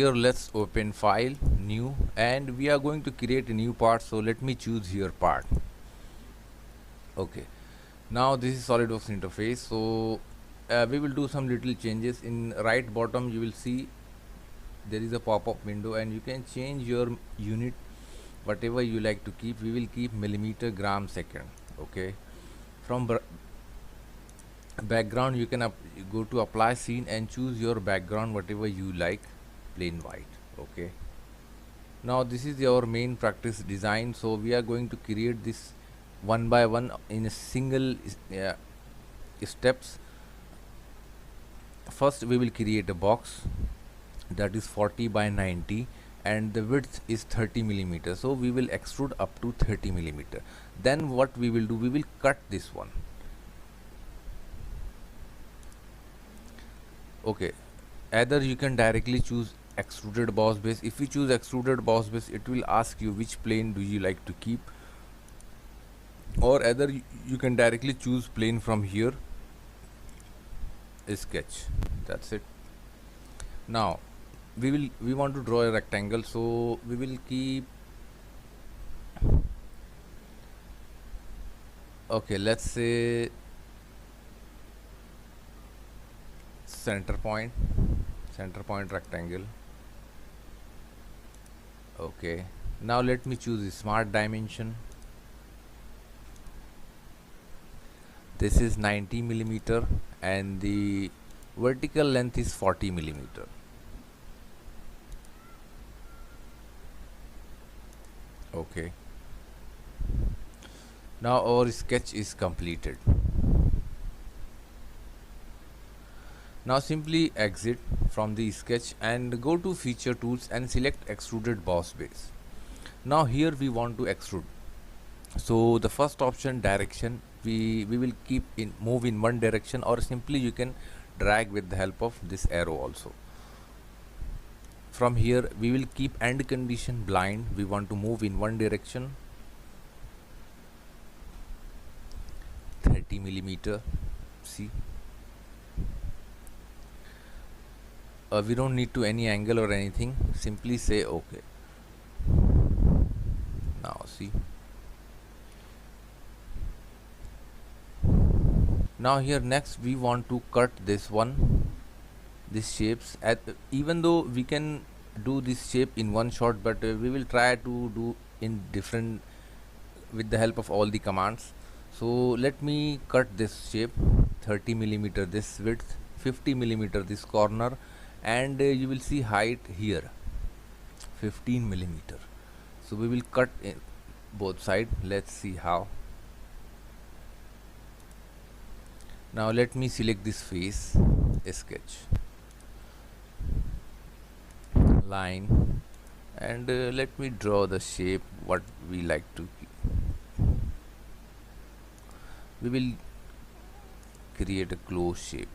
here let's open file, new, and we are going to create a new part. So let me choose here part. Okay, now this is SolidWorks interface. So we will do some little changes. In right bottom you will see there is a pop-up window, and you can change your unit whatever you like to keep. We will keep millimeter, gram, second. Okay, from background you can go to apply scene and choose your background whatever you like, plain white. Okay, now this is your main practice design. So we are going to create this one by one in a single steps. First we will create a box that is 40 by 90 and the width is 30 millimeter. So we will extrude up to 30 millimeter. Then what we will do, we will cut this one. Okay, either you can directly choose extruded boss base. If you choose extruded boss base, it will ask you which plane do you like to keep, or either you can directly choose plane from here, sketch. That's it. Now we want to draw a rectangle, so we will keep, okay, let's say center point rectangle. Okay, now let me choose a smart dimension. This is 90 millimeter and the vertical length is 40 millimeter. Okay, now our sketch is completed. Now simply exit from the sketch and go to feature tools and select extruded boss base. Now here we want to extrude. So the first option, direction, we will keep in move in one direction, or simply you can drag with the help of this arrow also. From here we will keep end condition blind. We want to move in one direction, 30 millimeter. See, we don't need to any angle or anything, simply say okay. Now see, now here next we want to cut this one, these shapes. Even though we can do this shape in one shot, but we will try to do in different with the help of all the commands. So let me cut this shape, 30 millimeter this width, 50 millimeter this corner, and you will see height here 15 millimeter. So we will cut in both sides. Let's see how. Now let me select this face, sketch, line, and let me draw the shape what we like to keep. We will create a closed shape.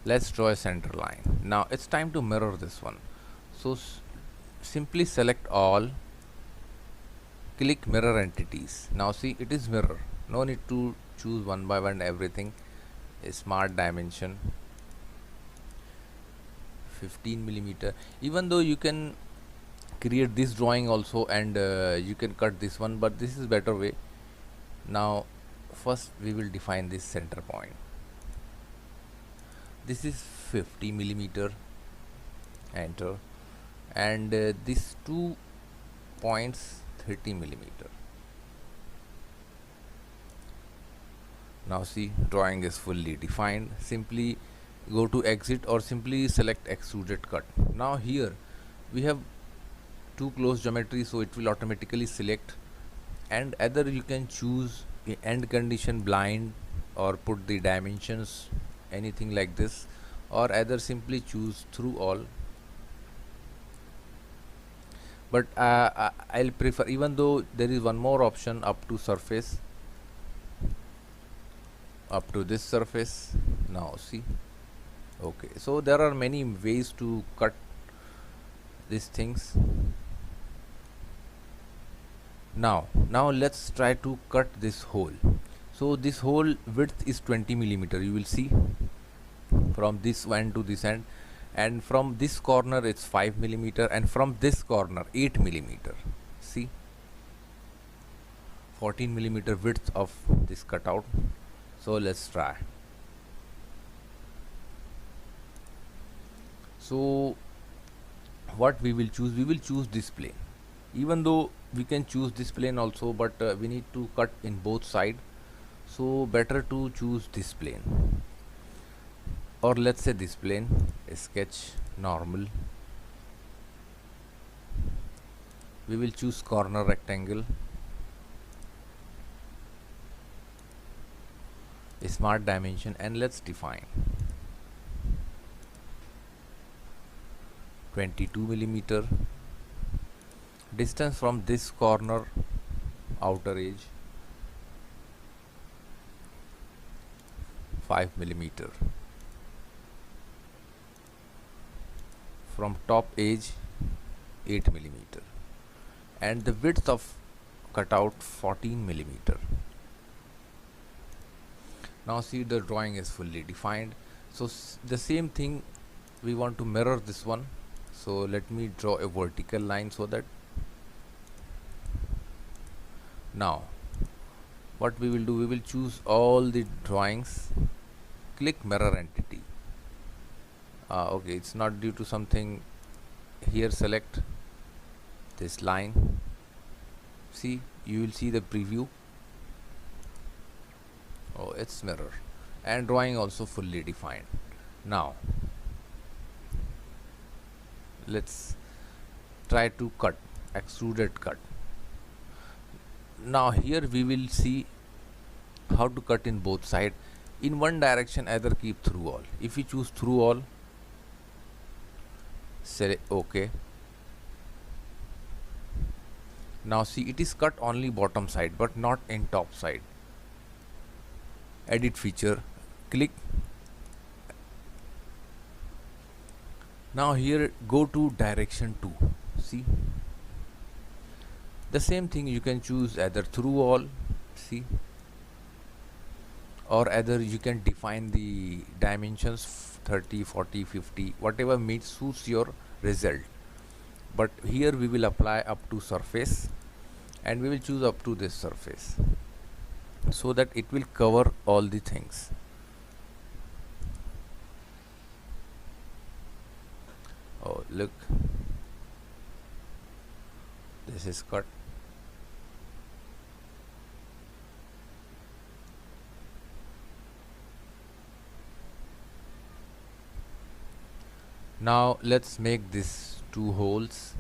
Let's draw a center line. Now it's time to mirror this one. So simply select all, click mirror entities. Now see, it is mirror. No need to choose one by one everything. A smart dimension, 15 millimeter. Even though you can create this drawing also, and you can cut this one, but this is better way. Now first we will define this center point. This is 50 millimeter, enter, and these 2 points 30 millimeter. Now see, drawing is fully defined. Simply go to exit or simply select extruded cut. Now here we have two close geometry, so it will automatically select, and either you can choose end condition blind or put the dimensions anything like this, or either simply choose through all. But I'll prefer, even though there is one more option, up to surface, up to this surface. Now see, okay, so there are many ways to cut these things. Now let's try to cut this hole. So this hole width is 20 millimeter, you will see, from this end to this end, and from this corner it's 5 millimeter, and from this corner 8 millimeter. See, 14 millimeter width of this cutout. So let's try. So what we will choose, we will choose this plane, even though we can choose this plane also, but we need to cut in both side, so better to choose this plane, or let's say this plane. Sketch normal, we will choose corner rectangle, smart dimension, and let's define 22 millimeter. Distance from this corner outer edge 5 millimeter. From top edge 8 millimeter, and the width of cutout 14 millimeter. Now see, the drawing is fully defined. So the same thing we want to mirror this one. So let me draw a vertical line, so that now what we will do, we will choose all the drawings, click mirror entity. Okay, it's not due to something here. Select this line, see, you will see the preview. Oh, it's mirror, and drawing also fully defined. Now let's try to cut, extruded cut. Now here we will see how to cut in both side. In one direction, either keep through all. If we choose through all, say OK. Now see, it is cut only bottom side but not in top side. Edit feature, click. Now here go to direction 2. See, the same thing, you can choose either through all, see, or either you can define the dimensions 30, 40, 50, whatever suits your result. But here we will apply up to surface, and we will choose up to this surface, so that it will cover all the things. Oh, look, this is cut. Now let's make this 2 holes.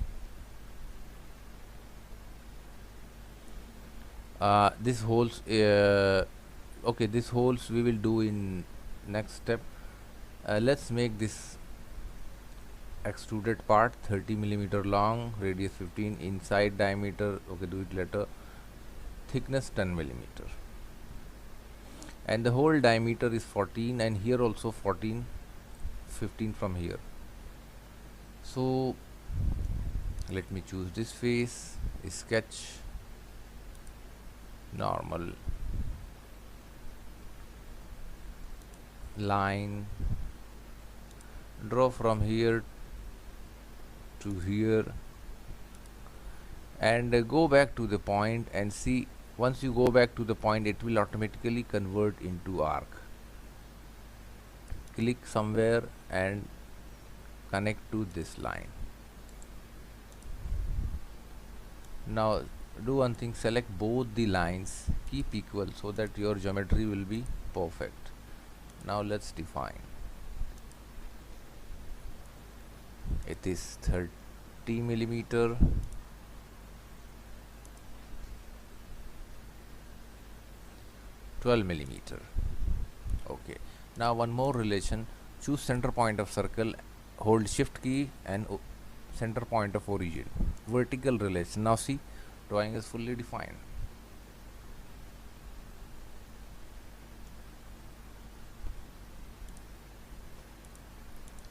This holes, okay, this holes we will do in next step. Let's make this extruded part 30 millimeter long, radius 15, inside diameter, okay, do it later, thickness 10 millimeter, and the whole diameter is 14, and here also 14, 15 from here. So let me choose this face, sketch normal, line, draw from here to here, and go back to the point, and see, once you go back to the point, it will automatically convert into arc. Click somewhere and connect to this line. Now do one thing, select both the lines, keep equal, so that your geometry will be perfect. Now let's define. It is 30 millimeter, $12 millimeter. Okay, now one more relation, choose center point of circle, hold shift key, and center point of origin, vertical relation. Now see, drawing is fully defined.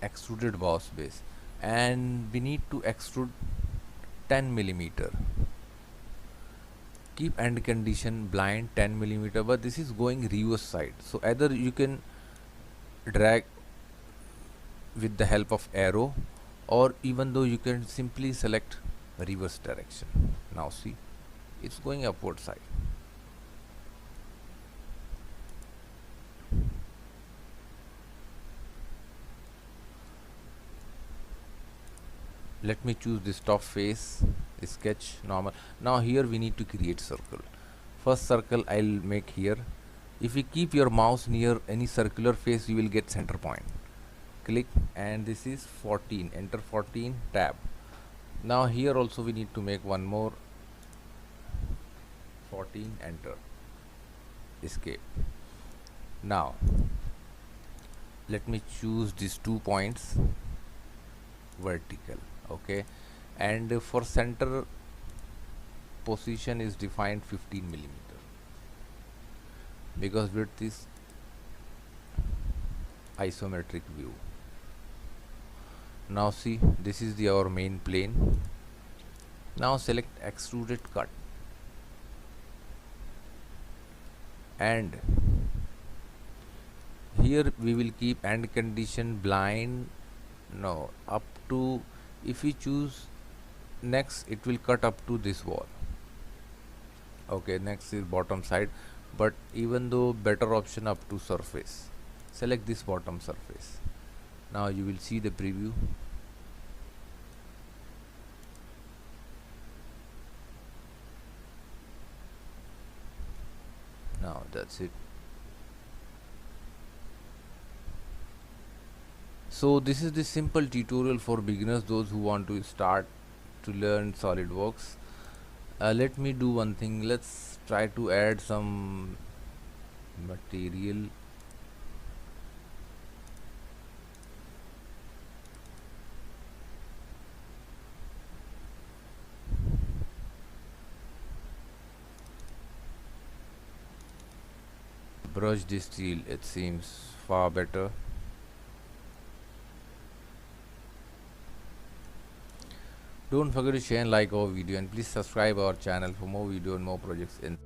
Extruded boss base, and we need to extrude 10 millimeter. keep end condition blind 10 millimeter, but this is going reverse side, so either you can drag with the help of arrow, or even though you can simply select reverse direction. Now see, it's going upward side. Let me choose this top face, sketch normal. Now here we need to create circle. First circle I'll make here. If you keep your mouse near any circular face, you will get center point. Click, and this is 14, enter 14, tab. Now here also we need to make one more, 14, enter, escape. Now let me choose these 2 points vertical, okay, and for center position is defined 15 millimeter, because width is isometric view. Now see, this is our main plane. Now select extruded cut, and here we will keep end condition blind, no, up to, if we choose next, it will cut up to this wall. Okay, next is bottom side, but even though better option up to surface, select this bottom surface. Now you will see the preview. Now that's it. So this is the simple tutorial for beginners, those who want to start to learn SolidWorks. Let me do one thing. Let's try to add some material. Brush this steel, it seems far better. Don't forget to share and like our video, and please subscribe our channel for more video and more projects in